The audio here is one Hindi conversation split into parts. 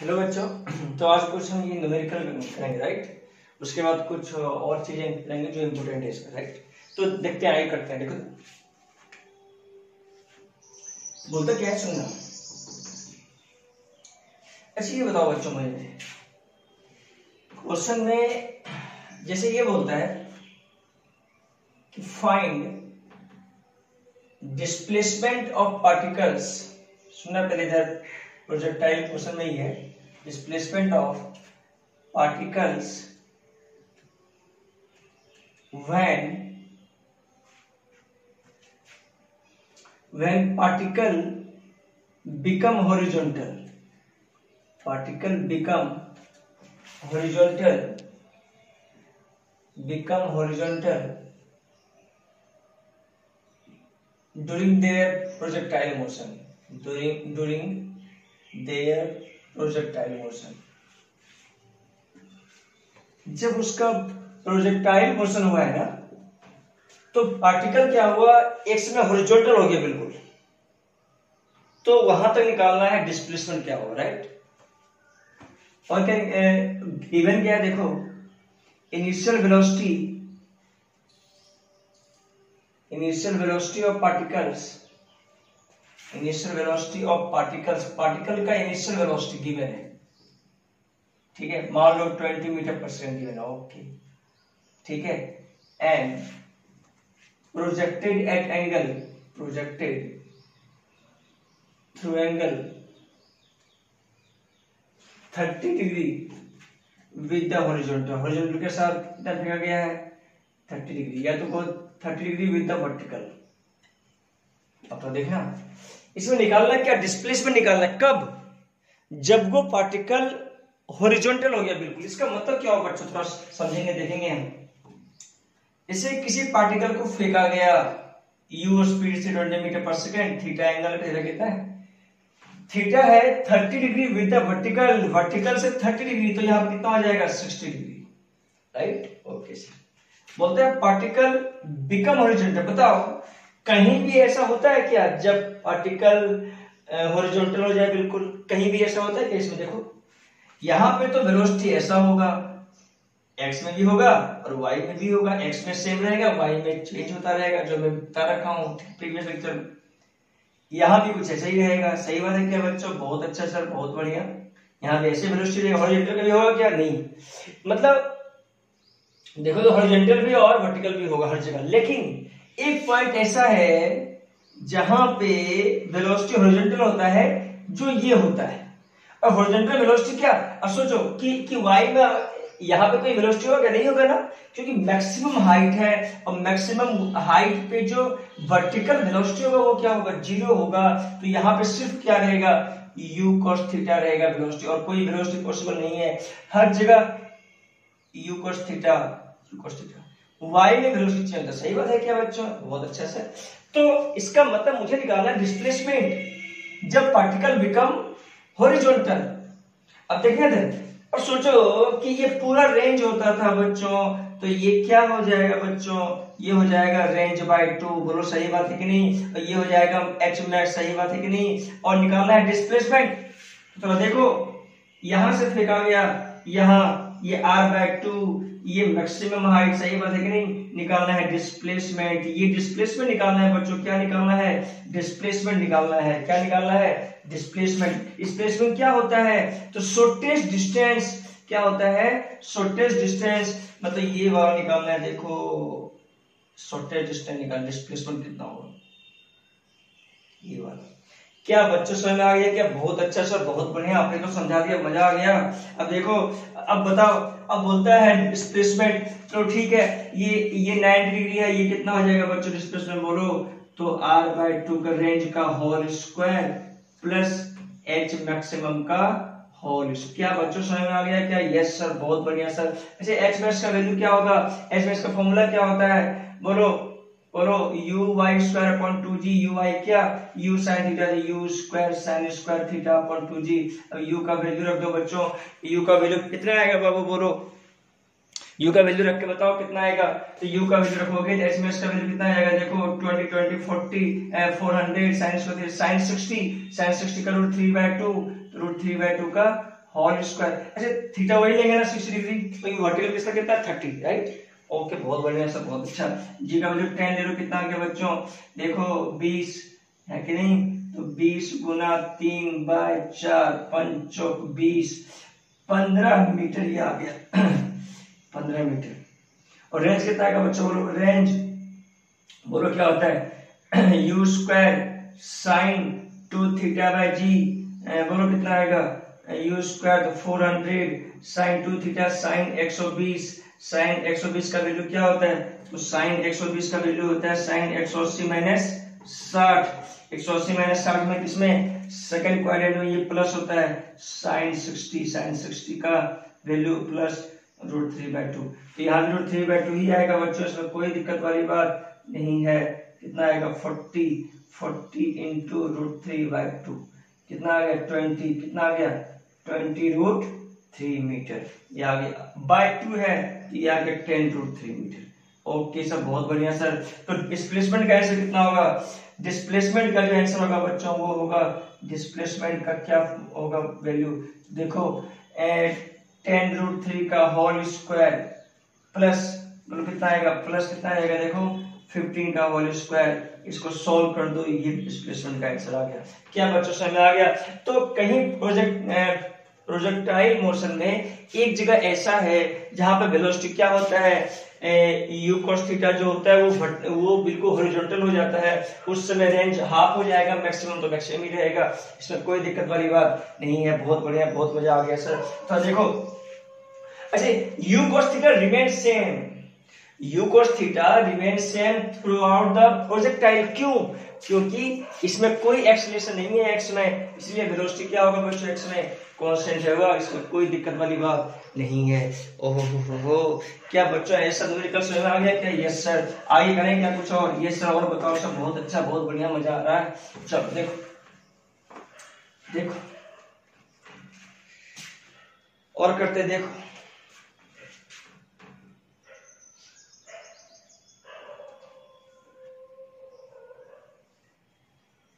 हेलो बच्चों। तो आज कुछ हम ये न्यूमेरिकल करेंगे, राइट। उसके बाद कुछ और चीजें करेंगे जो इम्पोर्टेंट है इसमें, राइट। तो देखते हैं, आगे करते हैं। देखो बोलता क्या है, सुनना। अच्छा ये बताओ बच्चों, मुझे क्वेश्चन में जैसे ये बोलता है कि फाइंड डिस्प्लेसमेंट ऑफ पार्टिकल्स। सुनना पहले, इधर प्रोजेक्टाइल क्वेश्चन में ही है, displacement of particles when particle become horizontal, particle become horizontal during their projectile motion, during their projectile motion। जब उसका प्रोजेक्टाइल मोशन हुआ है ना, तो पार्टिकल क्या हुआ, एक्स में हॉरिजॉन्टल हो गया बिल्कुल। तो वहां तक निकालना है डिस्प्लेसमेंट क्या होगा, राइट। और क्या गिवन क्या है, देखो initial velocity of particles, particle का इनिशियल वेलोसिटी गिवन है, ठीक है। मान लो 20 मीटर पर सेकेंड गिवन है, ओके, ठीक है। And projected at angle, projected through angle 30 degree with the horizontal के साथ कितना फेंका गया है 30 डिग्री, या तो 30 डिग्री विद द वर्टिकल। अब तो देखना इसमें निकालना क्या, डिस्प्लेसमेंट निकालना। कब? जब वो पार्टिकल हॉरिजॉन्टल हो गया बिल्कुल। इसका मतलब क्या होगा बच्चों, थोड़ा समझेंगे, देखेंगे हम। इसे किसी पार्टिकल को फेंका गया u स्पीड से 20 मीटर पर सेकेंड, थीटा एंगल पे कितना है, थीटा है 30 डिग्री विद द वर्टिकल से 30 डिग्री, तो यहाँ पर कितना आ जाएगा 60 डिग्री, राइट। ओके सर, बोलते हैं पार्टिकल बिकम हॉरिजॉन्टल। बताओ कहीं भी ऐसा होता है क्या, जब पार्टिकल हॉरिजॉन्टल हो जाए बिल्कुल, कहीं भी ऐसा होता है क्या? इसमें देखो, यहाँ पे तो वेलोसिटी ऐसा होगा, एक्स में भी होगा और वाई में भी होगा। एक्स में सेम रहेगा, वाई में चेंज होता रहेगा, जो मैं बता रखा हूँ प्रीवियस लेक्चर में। यहाँ भी कुछ ऐसा ही रहेगा। सही बात है क्या बच्चों? बहुत अच्छा सर, बहुत बढ़िया। यहाँ पे ऐसे वेलोसिटी रहेगा, हॉरिजॉन्टल भी होगा क्या? नहीं, मतलब देखो तो हॉरिजॉन्टल भी और वर्टिकल भी होगा हर जगह। लेकिन एक पॉइंट ऐसा है जहां पे वेलोसिटी हॉरिजॉन्टल होता है, जो ये होता है। और हॉरिजॉन्टल वेलोसिटी क्या, अब सोचो कि वाई में यहाँ पे कोई वेलोसिटी होगा, नहीं होगा ना, क्योंकि मैक्सिमम हाइट है, और मैक्सिमम हाइट पे जो वर्टिकल वेलोसिटी होगा वो क्या होगा, 0 होगा। तो यहाँ पे सिर्फ क्या रहेगा, u cos थीटा रहेगा वेलोसिटी, और कोई वेलोसिटी पॉसिबल नहीं है। हर जगह u cos थीटा वाई में वेलोसिटी चेंज होता है। सही बात है क्या बच्चों? बहुत अच्छा सर। तो इसका मतलब मुझे निकालना है डिस्प्लेसमेंट जब पार्टिकल बिकम हॉरिजॉन्टल। अब देखिए थे, और सोचो कि ये पूरा रेंज होता था बच्चों, तो ये क्या हो जाएगा बच्चों, ये हो जाएगा रेंज बाय 2। बोलो सही बात है कि नहीं? और ये हो जाएगा h मैक्स, सही बात है कि नहीं? और निकालना है डिस्प्लेसमेंट। तो देखो यहां से फेंका गया यहाँ, ये r/2, ये मैक्सिमम हाइट, सही बात है कि नहीं? निकालना है डिस्प्लेसमेंट। ये डिस्प्लेसमेंट निकालना है बच्चों। क्या निकालना है? डिस्प्लेसमेंट निकालना है। क्या निकालना है? डिस्प्लेसमेंट। डिस्प्लेसमेंट क्या होता है? तो शॉर्टेस्ट डिस्टेंस। क्या होता है? शॉर्टेस्ट डिस्टेंस, मतलब ये वाला निकालना है। देखो शॉर्टेस्ट डिस्टेंस निकाल, डिस्प्लेसमेंट कितना होगा, ये वाला। क्या बच्चों समझ में आ गया क्या? बहुत अच्छा सर, बहुत बढ़िया, आपने तो समझा दिया, मजा आ गया। अब देखो, अब बताओ, अब बोलता है डिस्प्लेसमेंट, तो ठीक है, ये 90 डिग्री है, ये कितना हो जाएगा बच्चों डिस्प्लेसमेंट, बोलो तो r/2 का रेंज का whole square plus h maximum का होल। क्या बच्चों समझ में आ गया क्या? यस सर, बहुत बढ़िया सर। ऐसे h मैक्स का वैल्यू क्या होगा? h मैक्स का फॉर्मूला क्या होता है, बोलो u/2 अपॉन 2g। u क्या, u sin theta, u square sin square theta upon 2g। अब u का वैल्यू रख दो बच्चों, u का वैल्यू कितना आएगा बाबू, बोलो u का वैल्यू रख के बताओ कितना आएगा। तो u का वैल्यू रखोगे तो एसएमएस का वैल्यू कितना आएगा, देखो 20 20 40 400 sin 60 का रूट 3/2, रूट 3/2 का होल स्क्वायर। अच्छा थीटा वही लेंगे ना 60 डिग्री, तो वर्टिकल किसका कितना 30, राइट। ओके बहुत बढ़िया सर, बहुत अच्छा। जी का वैल्यू 10 ले लो, कितना आ गया बच्चों, देखो 20 है कि नहीं, तो 20 गुना 3/4 पंचोक 20, 15 मीटर ये आ गया 15 मीटर। और रेंज कितना आएगा बच्चों, बोलो रेंज, बोलो क्या होता है u square sine 2 theta by g, बोलो कितना आएगा यू स्क्वायर, तो 400 साइन 2 थीटा साइन 120, साइन 120 का वैल्यू क्या होता है, तो साइन 120 का वैल्यू होता है साइन 180 माइनस 60, 180 माइनस 60 में किसमें सेकंड क्वाड्रेंट में ये प्लस होता है साइन 60, साइन 60 का वैल्यू प्लस √3/2, तो यहाँ √3/2 ही आएगा बच्चों, इसमें कोई दिक्कत वाली बात नहीं है। कितना आएगा 40 इंटू √3/2, कितना आ गया 20, कितना आ गया 20√3 मीटर, ये आ गया बाय 2 है, तो ये आ गया 10√3 मीटर। ओके सर बहुत बढ़िया सर। तो डिस्प्लेसमेंट का आंसर कितना होगा, डिस्प्लेसमेंट का जो आंसर होगा बच्चों वो होगा, डिस्प्लेसमेंट का क्या होगा वैल्यू, देखो 10√3 का होल स्क्वायर प्लस मतलब कितना आएगा, प्लस कितना आएगा देखो 15 का होल स्क्वायर, इसको सॉल्व कर दो, ये डिस्प्लेसमेंट का आंसर आ गया। क्या बच्चों समझ आ गया। तो कहीं प्रोजेक्टाइल मोशन में एक जगह ऐसा है जहां पे वेलोसिटी क्या होता है यू cos थीटा जो होता है वो बिल्कुल हॉरिजॉन्टल हो जाता है, उस समय रेंज हाफ हो जाएगा, मैक्सिमम तो मैक्सिमम ही रहेगा, इसमें कोई दिक्कत वाली बात नहीं है। बहुत बढ़िया, बहुत मजा आ गया सर। तो देखो अच्छा you cos theta remain same, you cos theta remain same through out the projectile, क्यों, क्योंकि इसमें कोई एक्सेलरेशन नहीं है एक्स में, इसलिए वेलोसिटी क्या होगा बच्चों एक्स में कांस्टेंट होगा, इसमें कोई दिक्कत वाली बात नहीं है। ओहो हो क्या बच्चों ऐसा न्यूमेरिकल समझ में आ गया क्या, यस सर। आगे करें क्या कुछ और, यस सर और बताओ सर, बहुत अच्छा बहुत बढ़िया मजा आ रहा है। चलो देखो देखो और करते देखो,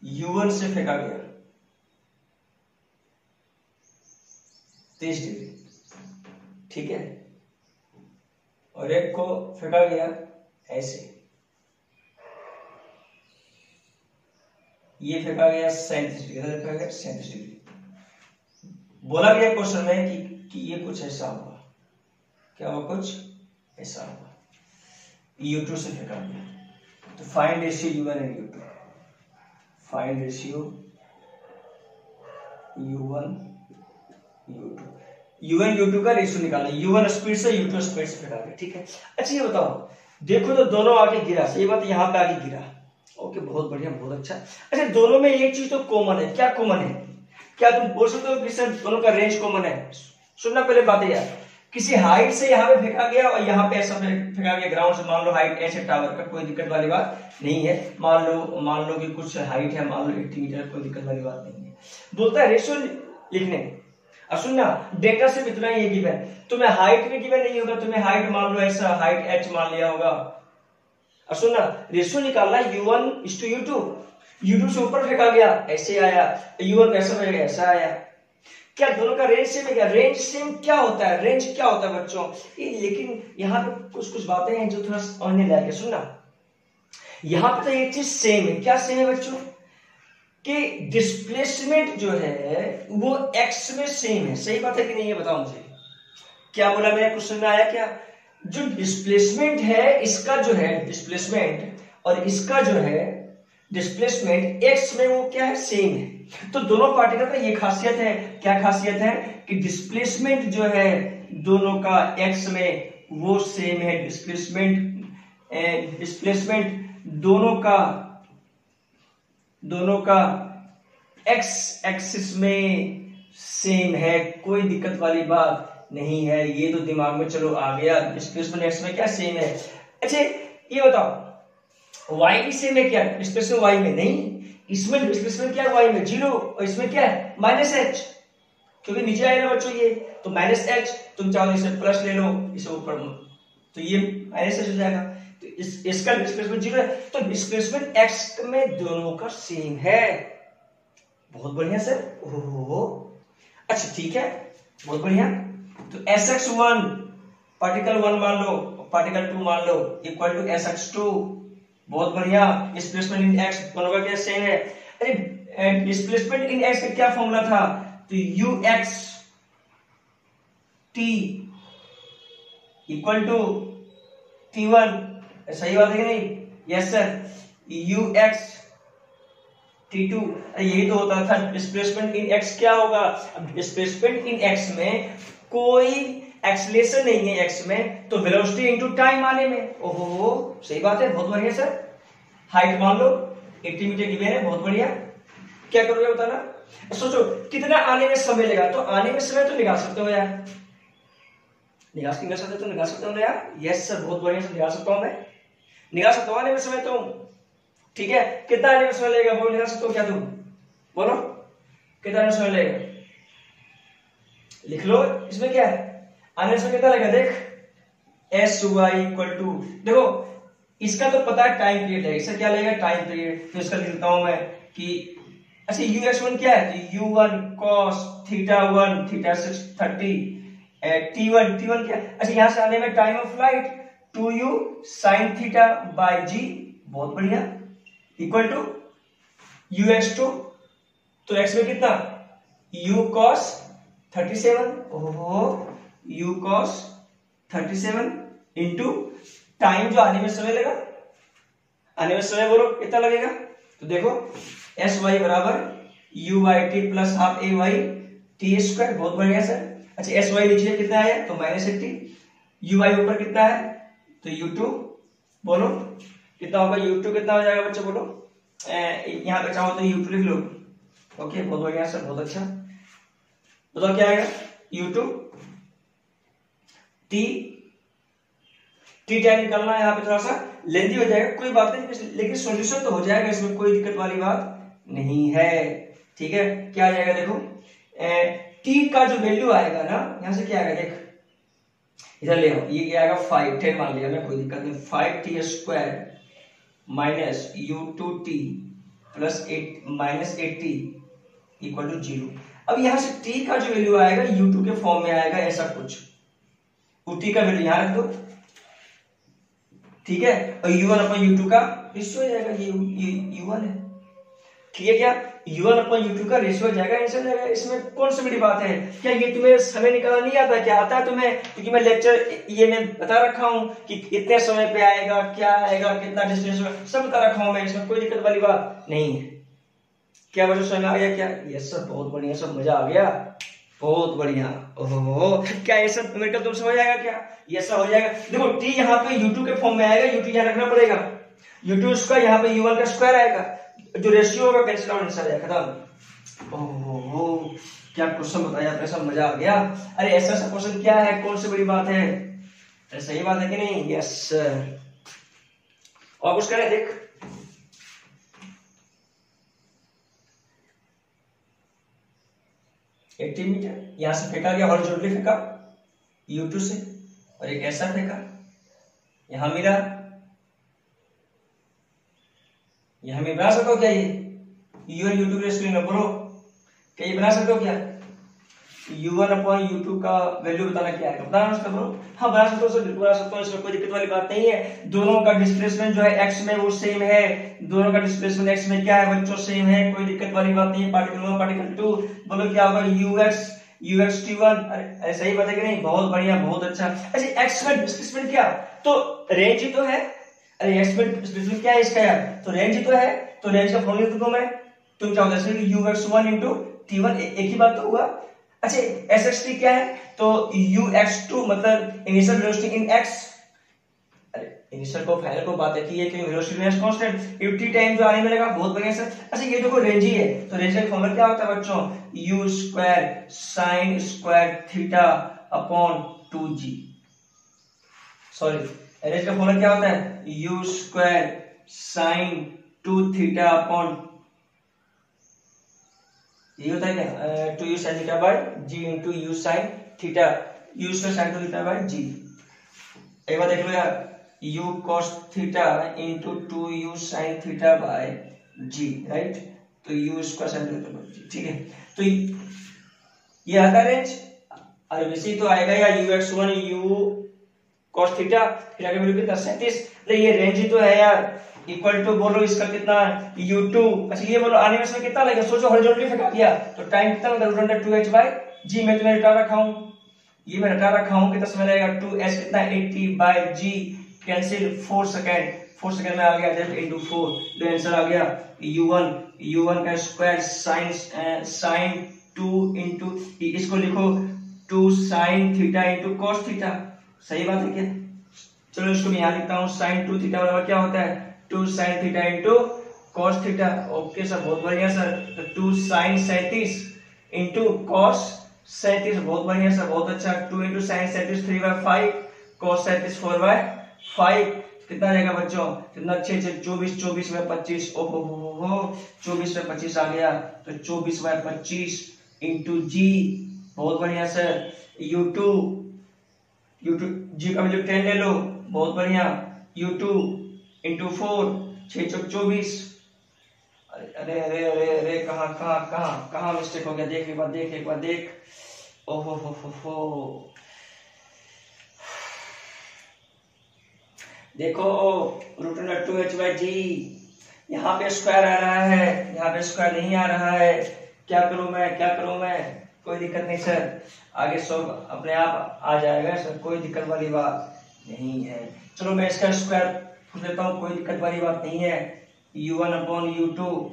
U1 से फेंका गया 30 डिग्री, ठीक है, और एक को फेंका गया ऐसे, ये फेंका गया 37 डिग्री, फेंका गया 37 डिग्री। बोला गया क्वेश्चन में कि ये कुछ ऐसा होगा, क्या होगा, कुछ ऐसा होगा। U2 से फेंका गया, तो find ratio U1 and U2, find ratio U1 U2, U1 U2 का रेशियो निकालना, U1 स्पीड से U2 स्पीड से फेंका गया, ठीक है। अच्छा ये बताओ देखो तो दोनों आगे गिरा, सही बात, यहाँ पे आगे गिरा, ओके बहुत बढ़िया बहुत अच्छा। अच्छा दोनों में एक चीज तो कॉमन है, क्या कॉमन है, क्या तुम बोल सकते हो कि सर दोनों का रेंज कॉमन है। सुनना पहले बातें यार, किसी हाइट से यहाँ पे फेंका गया और यहाँ पे ऐसा फेंका गया ग्राउंड से, मान लो हाइट ऐसे टावर का, कोई दिक्कत वाली बात नहीं है। मान लो कि कुछ हाइट है, मान लो 80 मीटर, कोई दिक्कत वाली बात नहीं है। बोलता है रेशियो लिखने, अब सुनना डेटा सिर्फ इतना ही गिवन, तुम्हें हाइट में गिवन नहीं होगा, तुम्हें हाइट मान लो ऐसा हाइट h मान लिया होगा। अब सुनना रेशियो निकालना U1:U2, U2 से ऊपर फेंका गया ऐसे आया, U1 कैसा रहेगा ऐसा आया। क्या दोनों का रेंज सेम है, क्या रेंज सेम क्या होता है, रेंज क्या होता है बच्चों, लेकिन यहाँ पे कुछ बातें हैं जो थोड़ा समझने लायक है। सुनना यहाँ पे तो एक चीज सेम है, क्या सेम है बच्चों, कि डिस्प्लेसमेंट जो है वो x में सेम है, सही बात है कि नहीं, ये बताओ मुझे। क्या बोला मैंने, क्वेश्चन में आया क्या, जो डिस्प्लेसमेंट है इसका जो है डिस्प्लेसमेंट और इसका जो है डिस्प्लेसमेंट x में वो क्या है, सेम है। तो दोनों पार्टिकल का ये खासियत है, क्या खासियत है कि डिस्प्लेसमेंट जो है दोनों का x में वो सेम है, डिस्प्लेसमेंट दोनों का x एक्सिस में सेम है, कोई दिक्कत वाली बात नहीं है। ये तो दिमाग में चलो आ गया, डिस्प्लेसमेंट x में क्या सेम है। अच्छा ये बताओ y भी सेम है क्या, डिस्प्लेसमेंट y में नहीं, इसमें डिस्प्लेसमेंट क्या है y में 0 और इसमें क्या है -h, क्योंकि नीचे आएगा बच्चों ये, तो -h, तुम चाहो इसे प्लस ले लो इसे ऊपर, तो ये -h हो जाएगा, तो इसका डिस्प्लेसमेंट 0 है, तो डिस्प्लेसमेंट x में दोनों का सेम है। बहुत बढ़िया सर, ओहो अच्छा ठीक है। बहुत बढ़िया। तो sx1 पार्टिकल 1 मान लो, पार्टिकल 2 मान लो, इक्वल टू sx2। बहुत बढ़िया। डिस्प्लेसमेंट इन x दोनों का क्या सेम है। अरे डिस्प्लेसमेंट इन x का क्या फॉर्मूला था, तो ux t equal to t1, सही बात है कि नहीं? Yes sir. ux t2, यही तो होता था डिस्प्लेसमेंट इन x। क्या होगा, अब डिस्प्लेसमेंट इन x में कोई एक्सीलरेशन नहीं है x में, तो वेलोसिटी इनटू टाइम आने में। ओहो सही बात है, बहुत बढ़िया सर। हाइट मान लो 80 मीटर गिवन है, बहुत बढ़िया। क्या करोगे बताना, सोचो कितना आने में समय लगा, तो आने में समय तो निकाल सकते हो यार, निकाल सकते तो निकाल सकते हो ना यार। यस सर, बहुत बढ़िया से निकाल सकता हूं मैं, निकाल सकता हूं आने में समय तो। ठीक है, कितना आने में समय लगेगा वो निकाल सकते हो क्या तुम, बोलो कितना आने में समय लगेगा, लिख लो। इसमें क्या है, आने में समय कितना लगेगा, देख एस वाई इक्वल टू, देखो इसका तो पता है टाइम पीरियड है, इसका क्या लगेगा टाइम पीरियड, तो इसका लिखता हूं मैं कि अच्छा ux1 क्या है, तो u1 cos θ1 θ630 t1 क्या, अच्छा यहां से आने में time of flight 2u sin theta by g, बहुत बढ़िया, इक्वल टू ux2, तो x में कितना u cos 37, ओहो u cos 37 इंटू टाइम जो आने में समय लगा, आने में समय बोलो कितना लगेगा, तो देखो एस वाई बराबर U Y T plus half A Y T square, बहुत बढ़िया सर। अच्छा एस वाई नीचे कितना है तो -80, यू वाई ऊपर कितना है तो u2, बोलो कितना होगा, u2 कितना हो जाएगा बच्चों बोलो, यहां पे चाहो तो u2 लिख लो। ओके बहुत बढ़िया सर, बहुत अच्छा। बताओ क्या आएगा, u2 टी टाइम निकालना है, यहाँ पे थोड़ा सा लेंथी हो जाएगा, कोई बात नहीं, लेकिन सॉल्यूशन तो हो जाएगा, इसमें कोई दिक्कत वाली बात नहीं है। ठीक है, क्या आ जाएगा देखो, टी का जो वैल्यू आएगा ना, यहां से क्या आएगा देख, इधर ले आओ, ये क्या आएगा 5 10 मान लिया मैं, कोई दिक्कत नहीं, 5t square minus u2t plus 8 equal to 0। अब यहां से t का जो वैल्यू आएगा u2 के फॉर्म में आएगा, ऐसा कुछ, t का वैल्यू यहां रख दो, ठीक है, और u1 अपॉन u2 का रेशियो हो जाएगा, ये u1 है, ठीक है क्या, u1 अपॉन u2 का रेशियो हो जाएगा, आंसर जाएगा। इसमें कौन सी बड़ी बात है, क्या ये तुम्हें समय निकालना नहीं आता, क्या आता है तुम्हें, क्योंकि मैं लेक्चर ये मैं बता रखा हूं कि इतने समय पे आएगा, क्या आएगा, कितना डिस्टेंस होगा, सब बता रखा हूं मैं, इसमें कोई दिक्कत वाली बात नहीं है। क्या वजह समझ आ गया क्या, यस सर बहुत बढ़िया, सब मजा आ गया, बहुत बढ़िया। ओहो क्या ये सब मेरे को तुम समझ आएगा क्या, ये सब हो जाएगा। देखो t यहाँ पे u2 के फॉर्म में आएगा, u2 यहाँ रखना पड़ेगा, u2 स्क्वायर यहाँ पे u1 का स्क्वायर आएगा, जो रेशियो होगा कैंसिल आउट, आंसर आएगा खत्म। ओहो क्या क्वेश्चन बताया आपने, सब मजा आ गया। अरे ऐसा सा क्वेश्चन क्या है, कौन सी बड़ी बात है, अरे सही बात है कि नहीं, यस सर। और कुछ करें देख, मीटर यहां से फेंका गया, हॉरिजॉन्टली फेंका u2 से, और एक ऐसा फेंका, यहां मिला, यहां में बना सकते हो क्या, ये u और u2 के रेशियो में, बोलो क्या ये बना सकते हो क्या, u1 अपॉन u2 का वैल्यू बताना क्या है, बताना उसका, बोलो हाँ बना सकते हो सर, बिल्कुल बना सकते हो, इसमें कोई दिक्कत वाली बात नहीं है। दोनों का डिस्प्लेसमेंट जो है x में वो सेम है, दोनों का डिस्प्लेसमेंट x में क्या है बच्चों सेम है, कोई दिक्कत वाली बात नहीं है। पार्टिकल 1 पार्टिकल 2, बोलो क्या होगा ux t1, अरे सही बात है कि नहीं, बहुत बढ़िया बहुत अच्छा। अच्छा x का डिस्प्लेसमेंट क्या, तो रेंज ही तो है, अरे x में डिस्प्लेसमेंट क्या है इसका यार, तो रेंज ही तो है, तो रेंज का फॉर्मूला लिख दो मैं, तुम चाहो जैसे कि ux1 into t1, एक ही बात तो हुआ। अच्छा sxt क्या है, तो ux2 मतलब इनिशियल वेलोसिटी इन x, अरे इनिशियल को फाइनल को बात है कि ये क्यों वेलोसिटी इन x कांस्टेंट, t टाइम जो आने में लगा, बहुत बढ़िया सर। अच्छा ये देखो रेंज ही है, तो रेंज का फॉर्मूला क्या होता है बच्चों, u square sin square theta upon 2g, sorry range का फॉर्मूला क्या होता है, u square sin 2 theta upon, ये होता है क्या 2u sin theta by g into u sin theta, u square sin 2 theta bye g। एक बार देख लो यार, u cos theta into 2u sin theta by g, right, तो u square sin theta by g, ठीक है, तो ये आता है रेंज, RBC तो आएगा या ux1 u cos theta, theta का वैल्यू कितना 37, ये रेंज ही तो है यार, इक्वल टू बोलो इसका कितना u2। अच्छा ये बोलो आने में इसमें कितना लगेगा, सोचो हॉरिजॉन्टली फेंका दिया तो टाइम कितना लगेगा, √2h बाय g। मैं तुम्हें रटा रखा हूं, ये मैं रटा रखा हूं, कितना समय लगेगा 2h कितना 80 by g, cancel 4 second, 4 second में आ गया दैट इनटू 4, तो आंसर आ गया u1 का स्क्वायर sin 2 इनटू, इसको लिखो 2 sin theta into cos theta, सही बात है क्या? चलो इसको मैं यहां लिखता हूं, sin 2 थीटा बराबर क्या होता है 2 sin theta into cos theta. Okay sir, बहुत बढ़िया सर, तो 2 sin 37 इनटू cos 37, बहुत बढ़िया सर, बहुत अच्छा। 2 इंटू sin 37 3/5, cos 37 4/5, कितना रहेगा बच्चों, कितना 6 24, 24 में 25, ओहो 24 में 25 आ गया, तो 24/25 इंटू जी, बहुत बढ़िया सर। u2 जी का वैल्यू 10 ले लो, बहुत बढ़िया, u2 इंटू 4, 6 चौक 24। अरे अरे अरे अरे कहाँ मिस्टेक हो गया, देख एक बार देख, ओहो हो देखो √2h/g, यहाँ पे स्क्वायर आ रहा है, यहाँ पे स्क्वायर नहीं आ रहा है, क्या करूं मैं, कोई दिक्कत नहीं सर, आगे सब अपने आप आ जाएगा सर, कोई दिक्कत वाली बात नहीं है। चलो मैं इसका स्क्वायर पूछ लेता हूँ, कोई दिक्कत वाली बात नहीं है, u1/u2,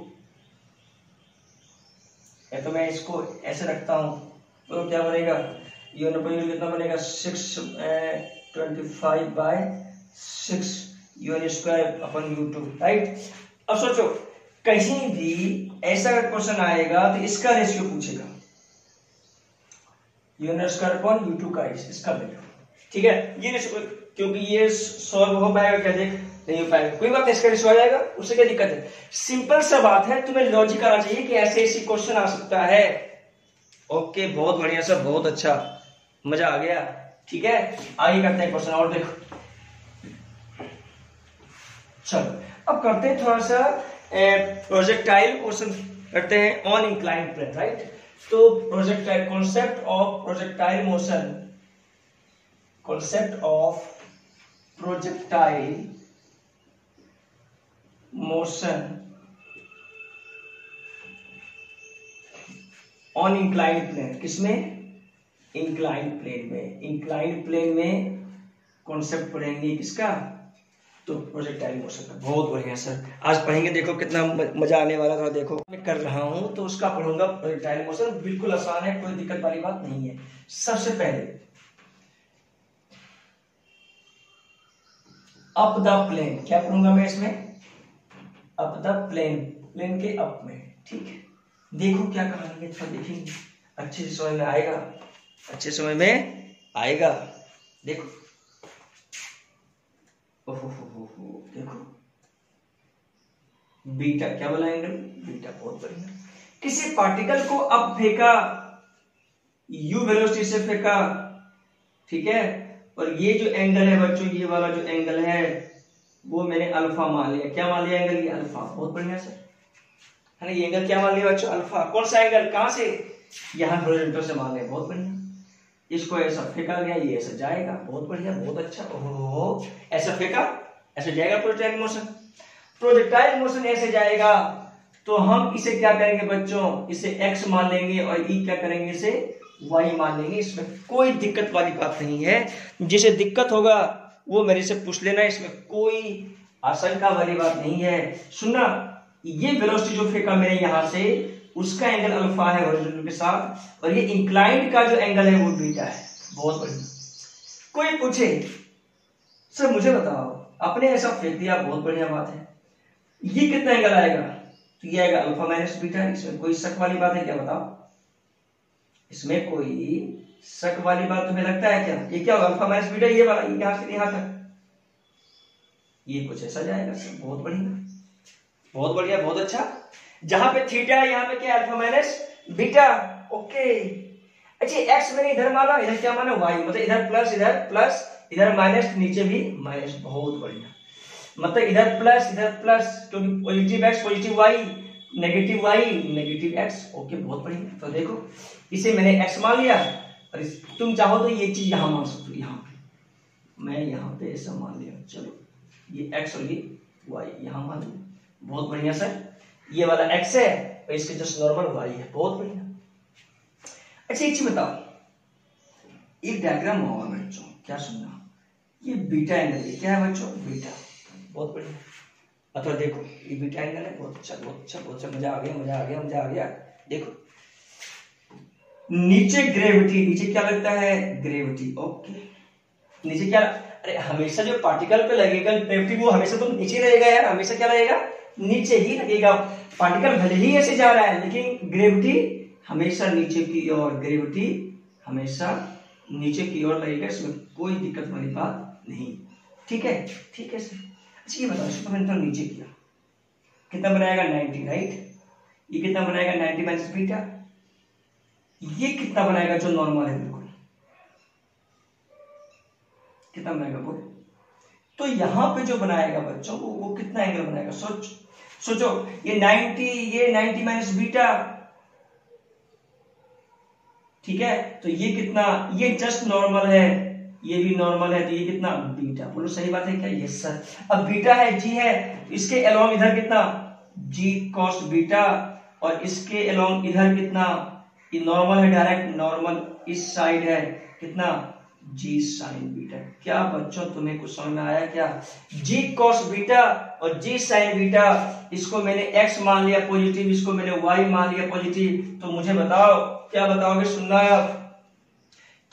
तो मैं इसको ऐसे रखता हूँ, तो क्या बनेगा, u1/u2 कितना बनेगा 625/6 u1/u2, राइट। अब सोचो कहीं भी ऐसा क्वेश्चन आएगा तो इसका रेशियो पूछेगा, u1/u2 का इसका वैल्यू, ठीक है, ये क्योंकि ये सॉल्व हो पाएगा क्या, देख नहीं हो पाएगा, कोई बात नहीं, इसका रेशियो आ जाएगा, उससे क्या दिक्कत है, सिंपल सा बात है, तुम्हें लॉजिक आना चाहिए कि ऐसे ऐसी क्वेश्चन आ सकता है। ओके, बहुत बढ़िया सर, बहुत अच्छा, मजा आ गया, ठीक है, आगे करते हैं क्वेश्चन और देखो। चलो अब करते हैं थोड़ा सा प्रोजेक्टाइल क्वेश्चन करते हैं ऑन इंक्लाइंड प्लेन, राइट। तो projectile, concept of projectile motion on inclined plane, किसमें, इंक्लाइंड प्लेन में कॉन्सेप्ट पढ़ेंगे किसका, तो प्रोजेक्टाइल मोशन का। बहुत बढ़िया सर, आज पढ़ेंगे, देखो कितना मजा आने वाला था, देखो मैं कर रहा हूं तो उसका पढ़ूंगा प्रोजेक्टाइल मोशन, बिल्कुल आसान है, कोई दिक्कत वाली बात नहीं है। सबसे पहले अप द प्लेन, क्या पढ़ूंगा मैं इसमें, अप द प्लेन के अप में, ठीक है, देखो क्या करेंगे, थोड़ा देखेंगे, अच्छे से समझ में आएगा, देखो देखो बीटा, क्या बोला एंगल बीटा, बहुत बढ़िया। किसी पार्टिकल को अब फेंका, u वेलोसिटी से फेंका, ठीक है, और ये जो एंगल है बच्चों, ये वाला जो एंगल है वो मैंने अल्फा मान लिया, क्या मान लिया एंगल, ये अल्फा, बहुत बढ़िया सर, है ना, ये एंगल क्या मान लिया बच्चों, अल्फा। कौन सा एंगल, कहां से, यहां हॉरिजॉन्टल से मान लिया, बहुत बढ़िया। इसको ऐसा फेंका गया, ये ऐसा जाएगा, बहुत बढ़िया, बहुत अच्छा, ओहो ऐसा फेंका, ऐसे जाएगा प्रोजेक्टाइल मोशन ऐसे जाएगा, तो हम इसे क्या करेंगे बच्चों, इसे x मान लेंगे और e क्या करेंगे, इसे y मान लेंगे, इसमें कोई दिक्कत वाली बात नहीं है, जिसे दिक्कत होगा वो मेरे से पूछ लेना, इसमें कोई आशंका वाली बात नहीं है। सुनना, ये वेलोसिटी जो फेंका मैंने यहां से, उसका एंगल अल्फा है हॉरिजॉन्टल के साथ, और ये इंक्लाइंड का जो एंगल है वो बीटा है, बहुत बढ़िया। कोई पूछे सर मुझे बताओ, आपने ऐसा फेंक दिया, बहुत बढ़िया बात है, ये कितना एंगल आएगा, तो ये आएगा अल्फा माइनस बीटा, इसमें कोई शक वाली बात है क्या, बताओ, इसमें कोई शक वाली बात तुम्हें लगता है क्या, ये क्या होगा अल्फा माइनस बीटा, ये वाला, ये यहां से यहां तक, ये कुछ ऐसा जाएगा सर, बहुत बढ़िया, बहुत अच्छा। जहां पे थीटा है यहां पे क्या, अल्फा माइनस बीटा, ओके। अच्छा एक्स मैंने इधर माना, इधर क्या माना, वाई, मतलब इधर प्लस इधर माइनस, नीचे भी माइनस, बहुत बढ़िया, मतलब इधर प्लस, क्योंकि positive X positive Y, negative Y negative X, okay बहुत बढ़िया। तो देखो इसे मैंने एक्स मान लिया, और तुम चाहो तो ये चीज यहाँ मान सकते हो, यहाँ पे मैं यहाँ पे ऐसा मान लिया, चलो ये x और ये y यहाँ मान लिया, बहुत बढ़िया सर। ये वाला x है और इसके जस्ट नॉर्मल y है, बहुत बढ़िया। अच्छा एक चीज बताओ, एक डायग्राम होगा बच्चों, क्या सुनना, ये बीटा एंगल, ये क्या है बच्चों, बीटा, बहुत बढ़िया। अथवा देखो ये बीटा एंगल है, बहुत अच्छा बहुत अच्छा बहुत अच्छा, मजा आ गया मजा आ गया मजा आ गया। देखो नीचे ग्रेविटी, नीचे क्या लगता है, ग्रेविटी, ओके। नीचे क्या, अरे हमेशा जो पार्टिकल पे लगेगा ग्रेविटी वो हमेशा तो नीचे रहेगा यार, हमेशा क्या रहेगा, नीचे ही लगेगा। पार्टिकल भले ही ऐसे जा रहा है लेकिन ग्रेविटी हमेशा नीचे की ओर, ग्रेविटी हमेशा नीचे की ओर लगेगा, इसमें कोई दिक्कत वाली बात नहीं, ठीक है ठीक है सर। अच्छा ये बताओ, इसको मैंने तो नीचे किया, कितना बनाएगा 90, राइट। ये कितना बनाएगा 90 माइनस बीटा, ये कितना बनाएगा जो नॉर्मल है बिल्कुल, कितना बनाएगा वो, तो यहां पे जो बनाएगा बच्चों वो कितना एंगल बनाएगा, सोचो ये 90 माइनस बीटा, ठीक है। तो ये कितना, ये जस्ट नॉर्मल है, ये भी नॉर्मल है, तो ये कितना बीटा, बोलो सही बात है क्या, यस सर। अब बीटा है जी है, इसके अलोंग इधर कितना जी कॉस बीटा, और इसके अलोंग इधर कितना, ये नॉर्मल है डायरेक्ट नॉर्मल, इस साइड है कितना जी साइन बीटा। क्या बच्चों तुम्हें कुछ समझ में आया क्या, जी कॉस बीटा और जी साइन बीटा, इसको मैंने x मान लिया पॉजिटिव, इसको मैंने y मान लिया पॉजिटिव। तो मुझे बताओ, क्या बताओगे, सुनना है आप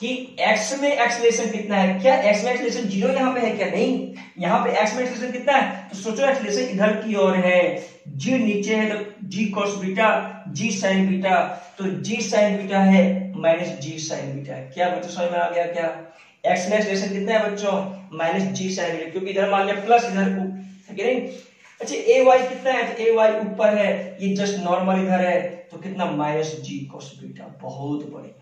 कि x में एक्सेलरेशन कितना है, क्या x में एक्सेलरेशन 0 यहाँ पे है क्या, नहीं, यहाँ पे x में एक्सेलरेशन कितना है, तो सोचो एक्सेलरेशन इधर की ओर है, g नीचे है तो g cos beta g sin beta, तो g sin बीटा है माइनस g sin बीटा है। क्या बच्चों समझ में आ गया क्या, x में एक्सेलरेशन कितना है बच्चों, माइनस g sin बीटा, क्योंकि इधर मान लिया प्लस, इधर है कि नहीं। अच्छा ay कितना है, तो ay ऊपर है, ये जस्ट नॉर्मल इधर है, तो कितना माइनस g cos बीटा, बहुत बढ़िया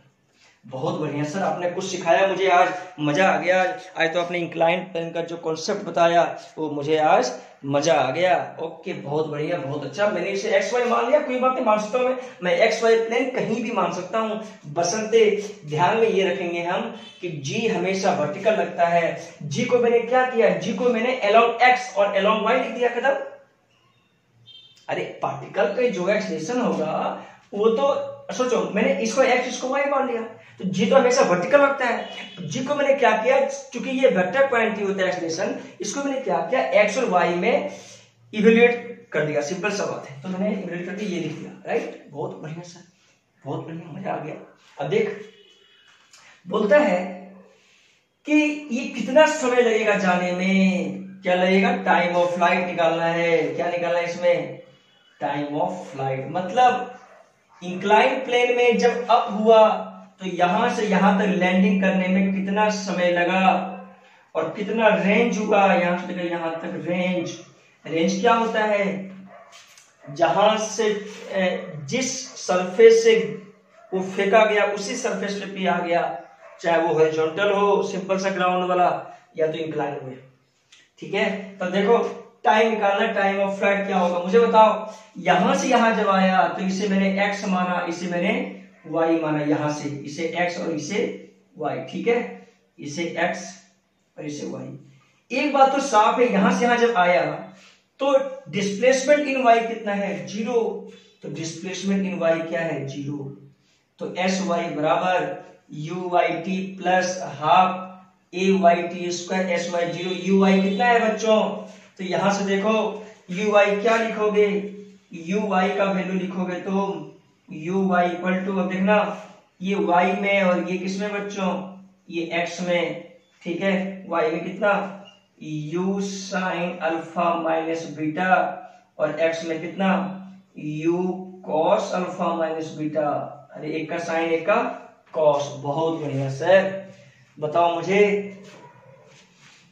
बहुत बढ़िया सर, आपने कुछ सिखाया मुझे आज, मजा आ गया। आज तो आपने इंक्लाइन प्लेन का जो कॉन्सेप्ट बताया वो मुझे आज मजा आ गया। ओके बहुत बढ़िया बहुत अच्छा, मैंने इसे एक्स वाई मान लिया, कोई बात नहीं, मान सकता हूँ मैं एक्स वाई प्लेन कहीं भी मान सकता हूँ, बसंते ध्यान में ये रखेंगे हम कि जी हमेशा वर्टिकल लगता है। जी को मैंने क्या किया, जी को मैंने अलोंग एक्स और अलोंग वाई लिख दिया, खत्म। अरे पार्टिकल पे जो एक्सेलरेशन होगा वो तो सोचो, मैंने इसको एक्स इसको वाई मान लिया, तो जी तो हमेशा वर्टिकल लगता है। जी को मैंने क्या किया, क्योंकि ये वेक्टर क्वांटिटी होता है एक्सेलरेशन, इसको मैंने क्या किया, एक्स और वाई में इवेल्युएट कर दिया, सिंपल सा बात है, तो मैंने इवेल्युएट करके ये लिख दिया, राइट। बहुत बढ़िया सर बहुत बढ़िया, मजा आ गया। अब देख बोलता है कि ये कितना समय लगेगा जाने में, क्या लगेगा, टाइम ऑफ फ्लाइट निकालना है। क्या निकालना है इसमें, टाइम ऑफ फ्लाइट, मतलब इंक्लाइन प्लेन में जब अप हुआ तो यहां से यहां तक लैंडिंग करने में कितना समय लगा, और कितना रेंज हुआ यहां से लेकर यहां तक, रेंज, रेंज क्या होता है, जहां से जिस सरफेस से वो फेंका गया उसी सरफेस पे आ गया, चाहे वो हॉरिजॉन्टल हो सिंपल सा ग्राउंड वाला, या तो इंक्लाइन में, ठीक है। तो देखो टाइम निकालना, टाइम ऑफ फ्लाइट क्या होगा मुझे बताओ। यहां से यहां जब आया तो इसे मैंने x माना, इसे मैंने y माना, यहां से इसे x और इसे y, ठीक है, इसे x और इसे y। एक बात तो साफ है, यहां से यहां जब आया तो डिस्प्लेसमेंट इन y कितना है, 0, तो डिस्प्लेसमेंट इन y क्या है, 0, तो sy बराबर uyt plus half ayt square, sy 0, uy कितना है बच्चों, तो यहां से देखो uy क्या लिखोगे, uy का वैल्यू लिखोगे तो uy इक्वल टू, अब देखना ये y में और ये किस में बच्चों, ये x में, ठीक है, y में कितना u sine alpha minus beta, और x में कितना u cos alpha minus beta. अरे एक का साइन एक का कॉस, बहुत बढ़िया सर। बताओ मुझे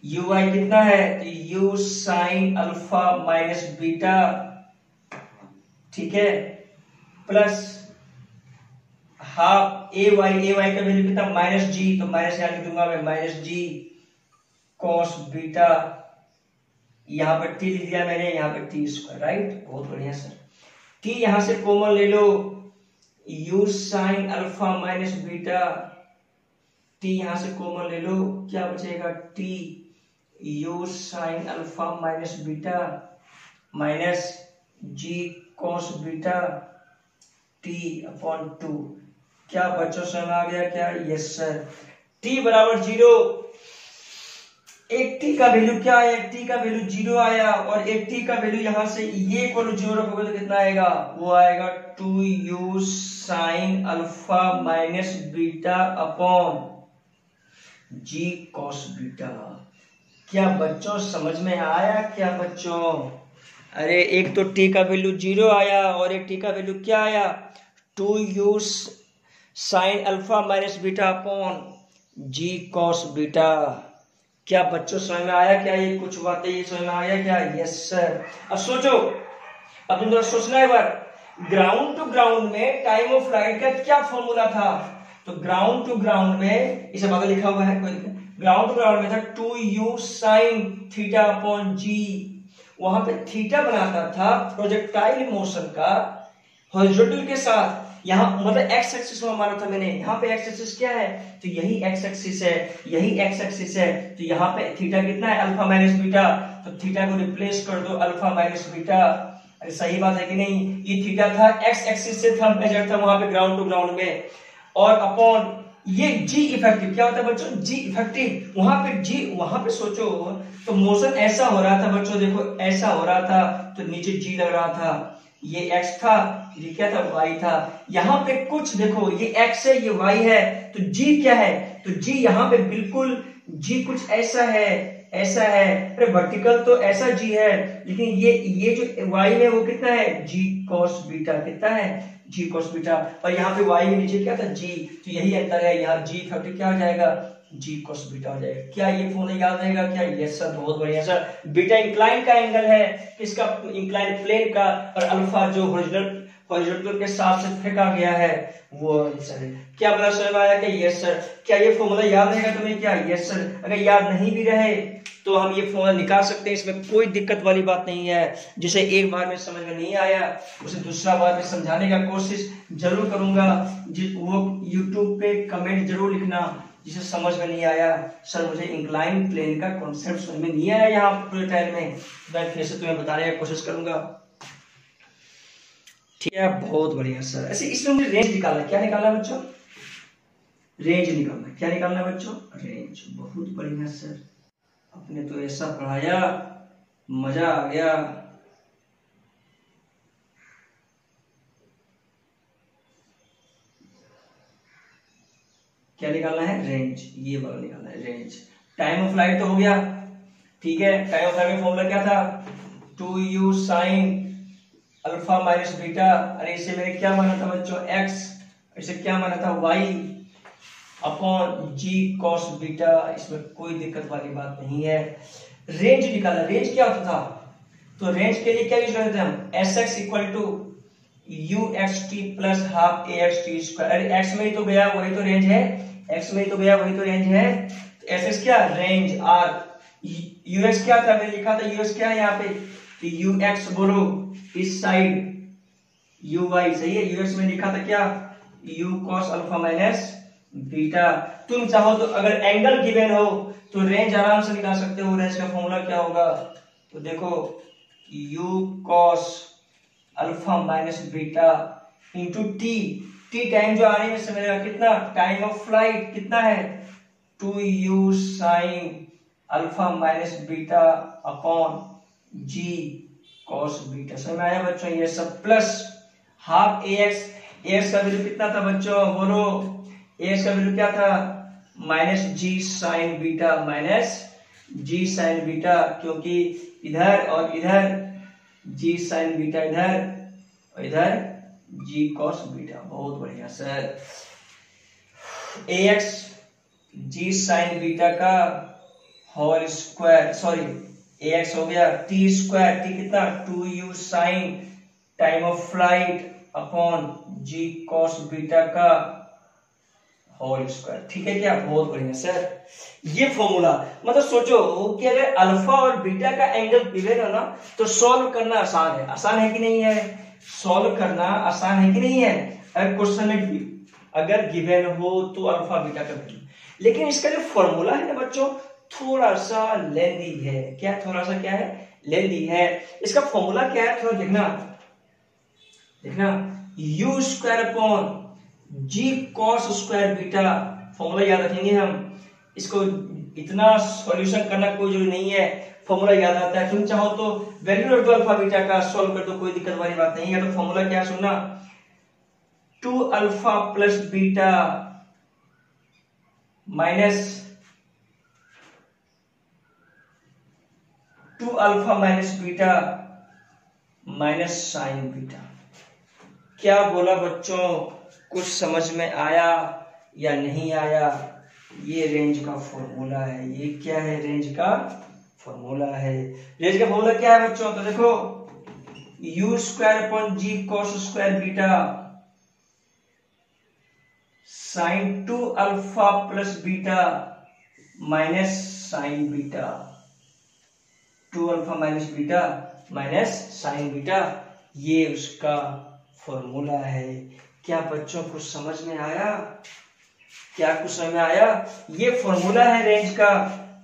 uy कितना है, तो u sine alpha minus beta, ठीक है, प्लस हाफ ay का वैल्यू कितना माइनस जी, तो माइनस यहां लिख दूंगा मैं, माइनस जी कॉस बीटा, यहां पर t लिख दिया मैंने, यहां पर t स्क्वायर, राइट। बहुत बढ़िया सर, t यहां से कॉमन ले लो, u sine alpha minus beta t यहां से कॉमन ले लो, क्या बचेगा t u sine alpha minus beta minus g cos beta t upon 2। क्या बच्चों समझ आ गया क्या? Yes sir. टी बराबर 0, एक टी का वैल्यू क्या है? एक टी का वैल्यू 0 आया और एक टी का वैल्यू यहां से ये इक्वल 0 रखोगे तो कितना आएगा? वो आएगा 2u sine alpha minus beta upon जी कॉस बीटा। क्या बच्चों समझ में आया क्या बच्चों? अरे एक तो टी का वैल्यू 0 आया और एक टी का वैल्यू क्या आया? 2u sine alpha minus beta upon जी कॉस बीटा। क्या बच्चों समझ में आया क्या? ये कुछ बातें ये समझ में आया क्या? Yes sir. अब सोचो, अब तुम जरा सोचना एक बार, ग्राउंड टू ग्राउंड में टाइम ऑफ फ्लाइट का क्या फॉर्मूला था? तो ग्राउंड टू ग्राउंड में इसे बगल लिखा हुआ है, कोई ग्राउंड टू ग्राउंड में था 2u साइन थीटा अपॉन जी। वहां पे थीटा बनाता था प्रोजेक्टाइल मोशन का हॉरिजॉन्टल के साथ, यहाँ मतलब एक्स एक्सिस में माना था मैंने। यहाँ पे एक्स एक्सिस क्या है? तो यही एक्स एक्सिस है, यही एक्स एक्सिस है। तो यहाँ पे थीटा कितना है? Alpha minus beta. तो थीटा को रिप्लेस कर दो अल्फा माइनस बीटा। अरे सही बात है कि नहीं? ये थीटा था एक्स एक्सिस से था मेजर था वहां पे ग्राउंड टू ग्राउंड में, और अपॉन ये जी इफेक्टिव। क्या होता है बच्चों? जी इफेक्टिव। वहां पे जी, वहां पे सोचो तो मोशन ऐसा हो रहा था बच्चों, देखो ऐसा हो रहा था तो नीचे जी लग रहा था, ये x था, ये क्या था? y था। यहाँ पे कुछ देखो, ये x है, ये y है, तो g क्या है? तो g यहाँ पे बिल्कुल g कुछ ऐसा है, ऐसा है। अरे वर्टिकल तो ऐसा g है, लेकिन ये जो y में वो कितना है? g cos beta. कितना है? g cos beta. और यहाँ पे y में नीचे क्या था? g। तो यही अंतर है, यहाँ g फैक्टर क्या हो जाएगा? जी cos बीटा हो जाएगा। क्या ये फॉर्मूला याद रहेगा क्या? यस सर, बहुत बढ़िया सर। बीटा इंक्लाइन का एंगल है, किसका? इंक्लाइन प्लेन का। और अल्फा जो हॉरिजॉन्टल के साथ से फेंका गया है वो आंसर है। क्या बड़ा समझ में आया क्या? Yes sir. क्या ये फॉर्मूला याद रहेगा तुम्हें क्या? Yes sir. अगर याद नहीं भी रहे तो हम ये फॉर्मूला निकाल सकते हैं, इसमें कोई दिक्कत वाली बात नहीं है। जिसे एक बार में समझ में नहीं आया उसे दूसरा बार में समझाने का कोशिश जरूर करूंगा। वो यूट्यूब पे कमेंट जरूर लिखना जिसे समझ में नहीं आया, सर मुझे इंक्लाइन प्लेन का कॉन्सेप्ट समझ में नहीं आया यहाँ प्रोजेक्टाइल में, मैं फिर से तुम्हें बताने की कोशिश करूंगा। ठीक है, बहुत बढ़िया सर। ऐसे इसमें मुझे रेंज निकालना, क्या निकालना बच्चों? रेंज निकालना। क्या निकालना बच्चों? रेंज। बहुत बढ़िया सर, आपने तो ऐसा पढ़ाया मजा आ गया। क्या निकालना है? रेंज। ये वाला निकालना है रेंज। टाइम ऑफ फ्लाइट तो हो गया, ठीक है। टाइम ऑफ फ्लाइट में फॉर्मूला क्या था? 2u sine alpha minus beta. अरे इसे मैंने क्या माना था बच्चों? x। इसे क्या माना था? y अपॉन जी कॉस बीटा। इसमें कोई दिक्कत वाली बात नहीं है। रेंज निकाला। रेंज क्या होता था? तो रेंज के लिए क्या यूज करते थे हम? sx equal to uxt plus half axt square. अरे x में ही तो गया वही तो रेंज है, x में ही तो गया वही तो रेंज है। तो ss क्या? रेंज। r ux क्या था? मैंने लिखा था ux क्या है यहाँ पे? तो ux बोलो इस साइड, uy सही है। ux में लिखा था क्या? u cos alpha minus beta. तुम चाहो तो अगर एंगल गिवन हो तो रेंज आराम से निकाल सकते हो। रेंज का फॉर्मूला क्या होगा? तो देखो u cos alpha minus beta into T. T time जो आने में समय लगेगा कितना? टाइम ऑफ फ्लाइट कितना है? 2u sine alpha minus beta upon जी कॉस बीटा। समझ में आया बच्चों? ये सब प्लस हाफ ax। ax का वैल्यू कितना था बच्चों? बोलो ax का वैल्यू क्या था? Minus g sine beta, minus g sine beta, क्योंकि इधर और इधर जी साइन बीटा, इधर और इधर जी कॉस बीटा। बहुत बढ़िया sir. ax G sine beta का होल स्क्वायर, सॉरी ax हो गया टी स्क्वायर। टी कितना? 2u sine time of flight upon ji cos beta का होल स्क्वायर। ठीक है क्या? बहुत बढ़िया सर। ये फॉर्मूला मतलब सोचो कि अगर अल्फा और बीटा का एंगल गिवन है ना तो सॉल्व करना आसान है। आसान है कि नहीं है? सॉल्व करना आसान है कि नहीं है? अगर क्वेश्चन में अगर गिवन हो तो अल्फा बीटा का वैल्यू। लेकिन इसका जो फॉर्मूला है ना बच्चों थोड़ा सा लेंदी है। क्या थोड़ा सा क्या है? लेंदी है। इसका फॉर्मूला क्या है थोड़ा देखना u स्क्वायर अपॉन जी कॉस स्क्वायर बीटा। फॉर्मूला याद रखेंगे हम। इसको इतना सॉल्यूशन करना कोई जरूरी नहीं है, फॉर्मूला याद आता है। तुम चाहो तो वैल्यू रख दो अल्फा बीटा का, सॉल्व कर दो, कोई दिक्कत वाली बात नहीं है। तो फॉर्मूला क्या सुनना, 2 alpha plus beta minus 2 alpha minus beta minus sine beta. क्या बोला बच्चों? कुछ समझ में आया या नहीं आया? ये रेंज का फॉर्मूला है। ये क्या है? रेंज का फॉर्मूला है। रेंज का फॉर्मूला क्या है बच्चों? तो देखो u स्क्वायर अपॉन जी cos square beta sine 2 alpha plus beta minus sine beta. 2 alpha minus beta minus sine beta, ये उसका फॉर्मूला है। क्या बच्चों कुछ समझ में आया? क्या कुछ समझ में आया? ये फॉर्मूला है रेंज का।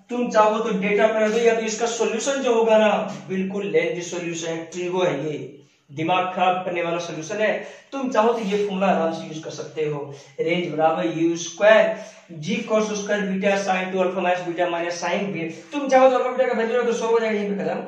तुम चाहो तो डेटा में रख दो, या तो इसका सॉल्यूशन जो होगा ना बिल्कुल लेंथी सॉल्यूशन है, ट्रिगो है, ये दिमाग खराब करने वाला सॉल्यूशन है। तुम चाहो तो ये फॉर्मूला आराम से यूज कर सकते हो। रेंज बराबर U square G cos square beta sine 2 alpha minus beta minus sine beta. तुम चाहो तो अल्फा बीटा का वैल्यू रख दो, 100 हो जाएगा यहीं पे खत्म।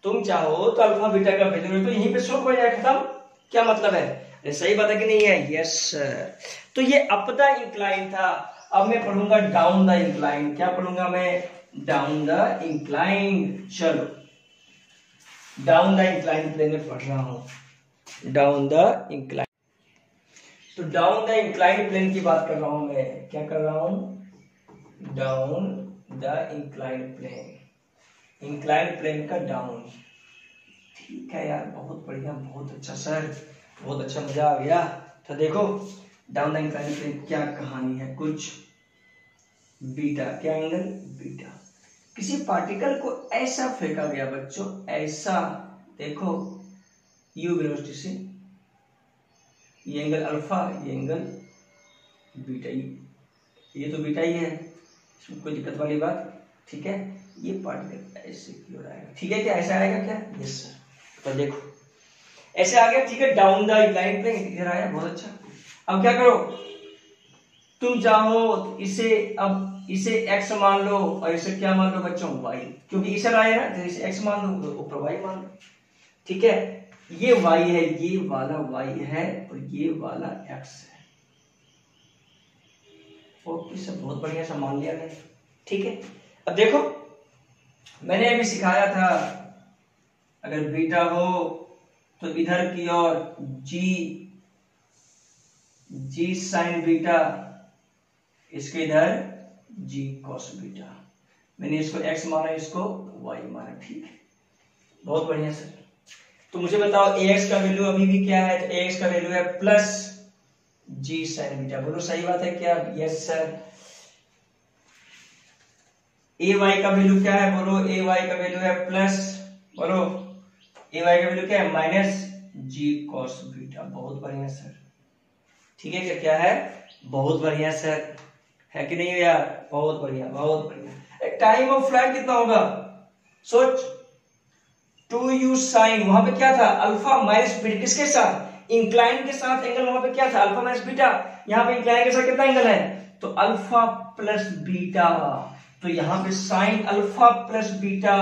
तुम चाहो तो अल्फा बीटा का वैल्यू रख दो, यहीं पे 100 हो जाएगा खत्म। क्या मतलब है? सही बात है कि नहीं है? Yes sir. तो ये अप द इंक्लाइन था। अब मैं पढ़ूंगा डाउन द इंक्लाइन। क्या पढ़ूंगा मैं? Down the incline. चलो डाउन द इंक्लाइन प्लेन में पढ़ रहा हूं। डाउन द इंक्लाइन, तो डाउन द इंक्लाइन प्लेन की बात कर रहा हूं मैं। क्या कर रहा हूं? Down the incline plane. Incline plane का डाउन। ठीक है यार, बहुत बढ़िया, बहुत अच्छा सर, बहुत अच्छा, मजा आ गया। तो देखो डाउन द इंक्लाइन प्लेन क्या कहानी है। कुछ बीटा, क्या एंगल? बीटा। किसी पार्टिकल को ऐसा फेंका गया बच्चों, ऐसा, देखो यू वेलोसिटी से, ये एंगल अल्फा, ये एंगल बीटा। ये तो बीटा ही है, इसमें कोई दिक्कत वाली बात, ठीक है। ये पार्टिकल ऐसे की ओर आएगा, ठीक है। क्या ऐसा आएगा? क्या? Yes sir. तो देखो ऐसे आ गया, ठीक है। डाउन द इंक्लाइन प्लेन इधर आया, बहुत अच्छा। अब क्या करो, तुम चाहो तो इसे, अब इसे x मान लो और इसे क्या मान लो बच्चों? y, क्योंकि इसे आया ना, तो इसे x मान लो, ऊपर y मान लो, ठीक है। ये y है, ये वाला y है और ये वाला x है। ओके सब बहुत बढ़िया सा मान लिया मैंने, ठीक है। अब देखो मैंने अभी सिखाया था, अगर बीटा हो तो इधर की ओर जी साइन बीटा, इसके इधर जी कॉस बीटा। मैंने इसको x माना, इसको y माना, ठीक है। बहुत बढ़िया सर। तो मुझे बताओ ax का वैल्यू अभी भी क्या है? तो ax का वैल्यू है प्लस जी साइन बीटा। बोलो सही बात है क्या? Yes sir. ay का वैल्यू क्या है? बोलो ay का वैल्यू है प्लस, बोलो ay का वैल्यू क्या है? Minus g cos beta. बहुत बढ़िया सर, ठीक है। क्या है? बहुत बढ़िया सर, है कि नहीं यार? बहुत बढ़िया, बहुत बढ़िया। टाइम ऑफ फ्लाइट कितना होगा? सोच, 2u साइन, वहां पे क्या था? Alpha minus beta. किसके साथ? इंक्लाइन के साथ एंगल वहां पे क्या था? Alpha minus beta. यहाँ पे इंक्लाइन के साथ कितना एंगल है? तो अल्फा प्लस बीटा। तो यहाँ पे साइन अल्फा प्लस बीटा,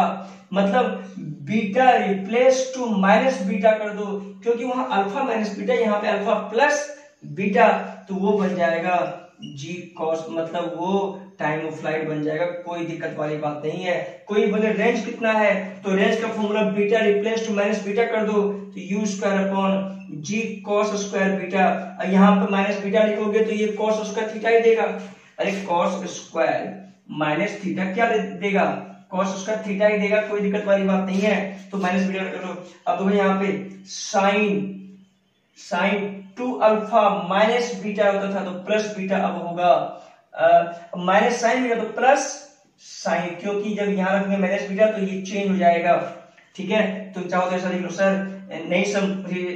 मतलब beta replace to minus beta कर दो, क्योंकि वहां अल्फा माइनस बीटा, यहाँ पे अल्फा प्लस बीटा, तो वो बन जाएगा जी कॉस, मतलब वो टाइम ऑफ फ्लाइट बन जाएगा। कोई दिक्कत वाली बात नहीं है। कोई बोले रेंज कितना है, तो रेंज का formula beta replace to minus beta कर दो, तो यू स्क्वायर अपॉन जी कॉस स्क्वायर बीटा। यहाँ पे माइनस बीटा लिखोगे तो ये कॉस स्क्वायर थीटा ही देगा। अरे कॉस स्क्वायर माइनस थीटा क्या देगा? कॉस स्क्वायर थीटा ही देगा, कोई दिक्कत वाली बात नहीं है। तो माइनस बीटा कर लो। अब देखो यहाँ पे साइन 2 अल्फा माइनस बीटा होता था, तो प्लस बीटा अब होगा माइनस साइन बीटा, तो प्लस साइन, क्योंकि जब यहाँ रखेंगे माइनस बीटा तो ये चेंज हो जाएगा, ठीक है। तुम चाहो तो ऐसा लिख लो, सर नहीं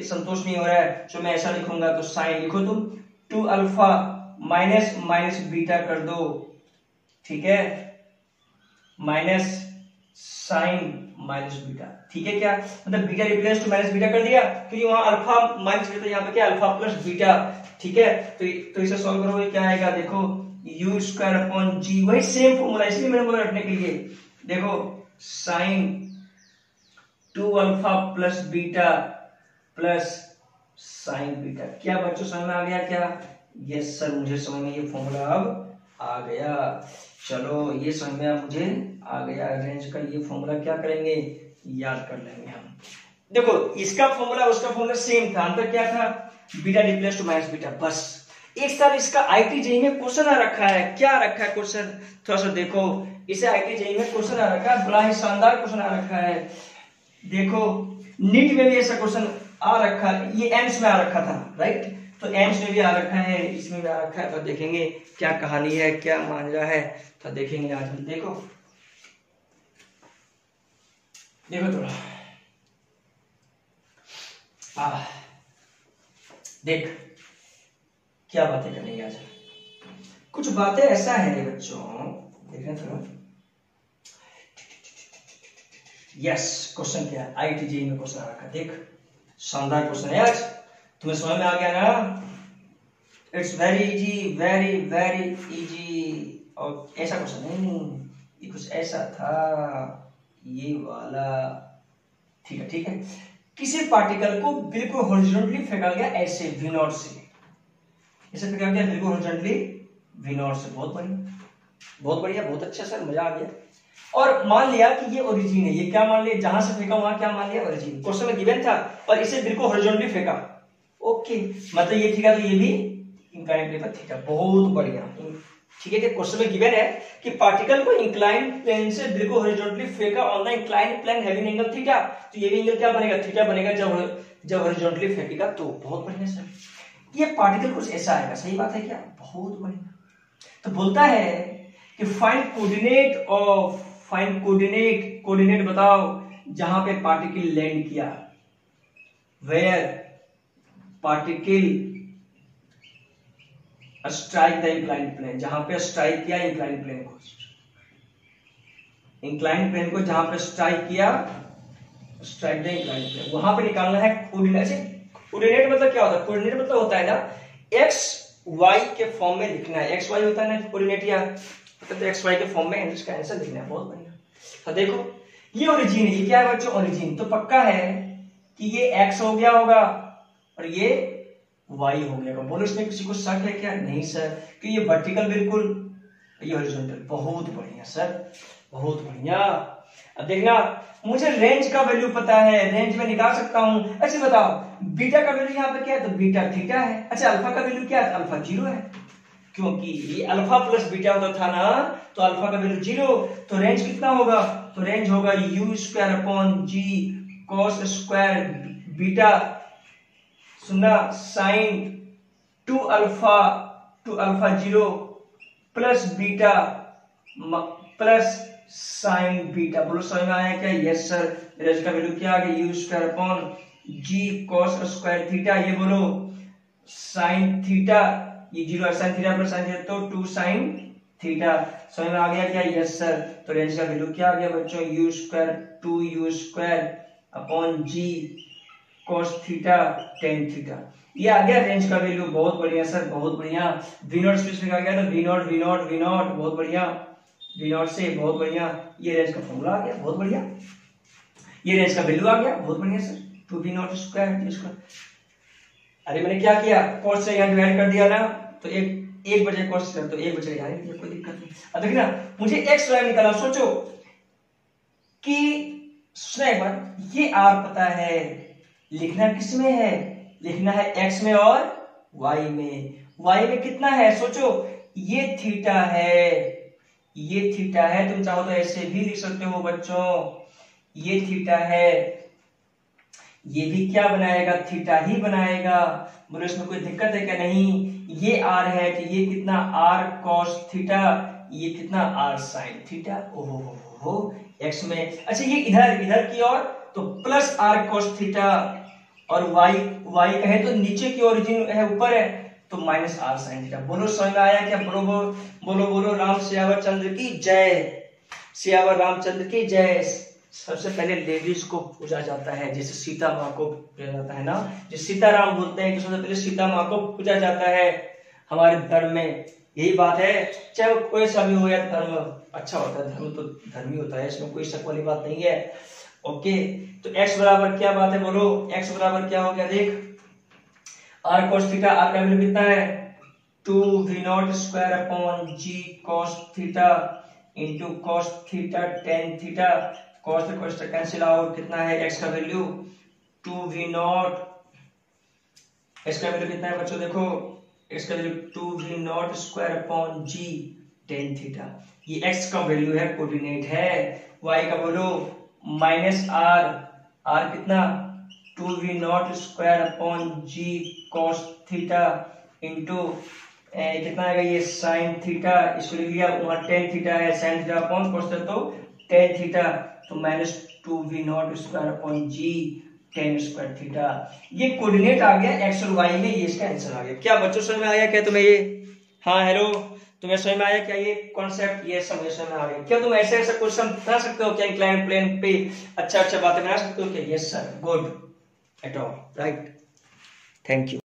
संतोष नहीं हो रहा है तो मैं ऐसा लिखूंगा, तो साइन लिखो तुम 2 अल्फा माइनस माइनस बीटा कर दो, ठीक है, माइनस साइन माइनस बीटा, ठीक है, क्या मतलब beta replace to minus beta कर दिया, क्योंकि वहां अल्फा माइनस बीटा, यहाँ पे क्या अल्फा प्लस बीटा, ठीक है। तो इसे सॉल्व करोगे क्या आएगा, देखो यू स्क्वायर अपॉन जी, वही सेम फॉर्मूला, इसलिए मैंने बोला रखने के लिए, देखो sine 2 alpha plus beta plus sine beta. क्या बच्चों समझ में आ गया क्या? यस सर, मुझे समझ में ये फॉर्मूला अब आ गया। चलो ये समझ में मुझे आ गया, रेंज का ये फॉर्मूला क्या करेंगे, याद कर लेंगे हम। देखो इसका फॉर्मूला उसका फॉर्मूला सेम था, अंतर क्या था, beta replace to minus beta, बस। एक साल इसका आईटी जेईई में क्वेश्चन आ रखा है, क्या रखा है क्वेश्चन, थोड़ा सा देखो, इसे आईटी जेईई में क्वेश्चन आ रखा है, बड़ा ही शानदार क्वेश्चन आ रखा है। देखो नीट में भी ऐसा क्वेश्चन आ रखा है, ये एम्स में आ रखा था, राइट, तो एम्स में भी आ रखा है, इसमें भी आ रखा है, तो देखेंगे क्या कहानी है, क्या मामला है, तो देखेंगे आज हम। देखो देखो थोड़ा देख क्या बातें करेंगे आज। कुछ बातें ऐसा है बच्चों, देखना थोड़ा। यस, क्वेश्चन क्या है, आईटी जेईई में क्वेश्चन आ रखा है, देख शानदार क्वेश्चन है आज, तुम्हें समझ में आ गया ना, it's very easy, very very easy. और ऐसा क्वेश्चन नहीं, ये कुछ ऐसा था, ये वाला, ठीक है, ठीक है। किसी पार्टिकल को बिल्कुल हॉरिजॉन्टली फेंका गया ऐसे V0 से, ऐसे फेंका गया बिल्कुल हॉरिजॉन्टली V0 से, बहुत बढ़िया, बहुत बढ़िया, बहुत अच्छा सर, मजा आ गया। और मान लिया कि ये ओरिजिन है, ये क्या मान लिया, जहां से फेंका वहां क्या मान लिया, ओरिजिन, क्वेश्चन में गिवन था, और इसे बिल्कुल हॉरिजॉन्टली फेंका, ओके, मतलब ये थीटा, तो ये भी इंक्लाइन प्लेन पर थीटा, बहुत बढ़िया, ठीक है। कि क्वेश्चन में गिवन है कि पार्टिकल को इंक्लाइन प्लेन से बिल्कुल हॉरिजॉन्टली फेंका on the incline plane having angle theta, तो ये भी एंगल क्या बनेगा, थीटा बनेगा, जब हॉरिजॉन्टली फेंकेगा, तो बहुत बढ़िया सर, ये पार्टिकल कुछ ऐसा आएगा, सही बात है क्या, बहुत बढ़िया। तो बोलता है कि find coordinate of, find coordinate, coordinate बताओ जहां पे पार्टिकल लैंड किया, where particle strike the incline plane, जहां पे स्ट्राइक किया इंक्लाइन प्लेन को, इंक्लाइन प्लेन को जहां पे स्ट्राइक किया, स्ट्राइक द इंक्लाइन प्लेन, वहां पे निकालना है कोऑर्डिनेट। कोऑर्डिनेट मतलब क्या होता है, कोऑर्डिनेट मतलब होता है ना एक्स वाई के फॉर्म में लिखना है, एक्स वाई होता है ना कोऑर्डिनेट, या तो एक्स वाई के फॉर्म में इसका आंसर लिखना है, बहुत बढ़िया। तो देखो ये ओरिजिन है, ये क्या है बच्चों, ओरिजिन, तो पक्का है कि ये एक्स हो गया होगा और ये वाई हो गया, बोलो इसमें किसी को शक है क्या, नहीं सर, कि ये वर्टिकल बिल्कुल, ये हॉरिजॉन्टल, बहुत बढ़िया सर, बहुत बढ़िया। अब देखना, मुझे रेंज का वैल्यू पता है, रेंज में निकाल सकता हूं। अच्छा बताओ बीटा का वैल्यू यहाँ पे क्या है, तो बीटा थीटा है। अच्छा अल्फा का वैल्यू क्या है, अल्फा 0 है, क्योंकि ये अल्फा प्लस बीटा होता था ना, तो अल्फा का वैल्यू 0, तो रेंज कितना होगा, तो रेंज होगा यू स्क्वायर अपॉन जी कॉस स्क्वायर बीटा, सुनना, sine 2 alpha 0 plus beta plus sine beta, बोलो समझ में आया क्या, यस सर। रेंज का वैल्यू क्या आ गया, यू स्क्वायर अपॉन जी कॉस स्क्वायर थीटा, ये बोलो साइन थीटा, ये 0 sine theta plus sine theta, तो 2 साइन थीटा, समझ में आ गया क्या, यस सर। तो रेंज का वैल्यू क्या आ गया बच्चों, U square 2 U square upon G cos theta tan theta, ये आ गया रेंज का वैल्यू, बहुत बढ़िया सर, बहुत बढ़िया। V0 स्पेसिफिक आ गया, तो V0 बहुत बढ़िया, V0 से बहुत बढ़िया, ये रेंज का फॉर्मूला आ गया, बहुत बढ़िया, ये रेंज का वैल्यू आ गया, बहुत बढ़िया सर, 2V0 स्क्वायर। अरे मैंने क्या किया, cos से यहाँ डिवाइड कर दिया ना, तो एक बचे cos से, तो एक बचे यहाँ, कोई दिक्कत नहीं। अब देखिए ना, मुझे x वैल्यू निकाला, सोचो कि सुना एक बार, ये r पता है, लिखना किस में है, लिखना है x में और y में, y में कितना है, सोचो ये थीटा है, ये थीटा है, तुम चाहो तो ऐसे भी लिख सकते हो बच्चों, ये थीटा है, ये भी क्या बनाएगा, थीटा ही बनाएगा, बोलो इसमें कोई दिक्कत है क्या, नहीं। ये r है, तो ये कितना r cos थीटा, ये कितना r sin थीटा, ओहो हो x में। अच्छा ये इधर की ओर, तो प्लस r cos थीटा, और y कहे तो नीचे की ओरिजिन है, ऊपर है, तो माइनस आर साइन थीटा। बोलो समझ में आया क्या? बोलो बोलो बोलो राम सियावर चंद्र की जय, सियावर रामचंद्र की जय। सबसे पहले लेडीज को पूजा जाता है, जैसे सीता माँ को पूजा जाता है ना, जिसे सीताराम बोलते हैं, सबसे पहले सीता माँ को पूजा जाता है हमारे धर्म में। यही बात है, चाहे वो कोई सा भी हो या धर्म अच्छा होता है, धर्म तो धर्म ही होता है, इसमें कोई शक वाली बात नहीं है। ओके, तो x बराबर क्या बात है, बोलो x बराबर क्या हो गया, देख आर कोस थीटा, आर का वैल्यू कितना है 2v0 square upon g cos theta into cos theta tan theta, cos से cos कैंसिल आउट, कितना है x का वैल्यू 2v0, x का वैल्यू कितना है बच्चों, देखो x का value 2v0 square upon g tan theta, ये x का वैल्यू है, कोऑर्डिनेट है। y का बोलो माइनस आर, आर कितना 2v0 square upon g cos theta into कितना आएगा ये sin थीटा, इसको लिख लिया, वहां tan थीटा है, sin theta upon cos theta तो tan थीटा, तो minus 2v0 square upon g tan square theta. ये कोऑर्डिनेट आ गया x और y में, ये इसका आंसर आ गया। क्या बच्चों समझ में आया क्या तुम्हें ये? हाँ हेलो, तुम्हें समझ में आया क्या ये कॉन्सेप्ट? ये समझ में आ गया क्या? तुम ऐसे ऐसा क्वेश्चन बना सकते हो क्या इंक्लाइन प्लेन पे? अच्छा बातें बना सकते हो क्या? Yes sir, good at all, right, thank you.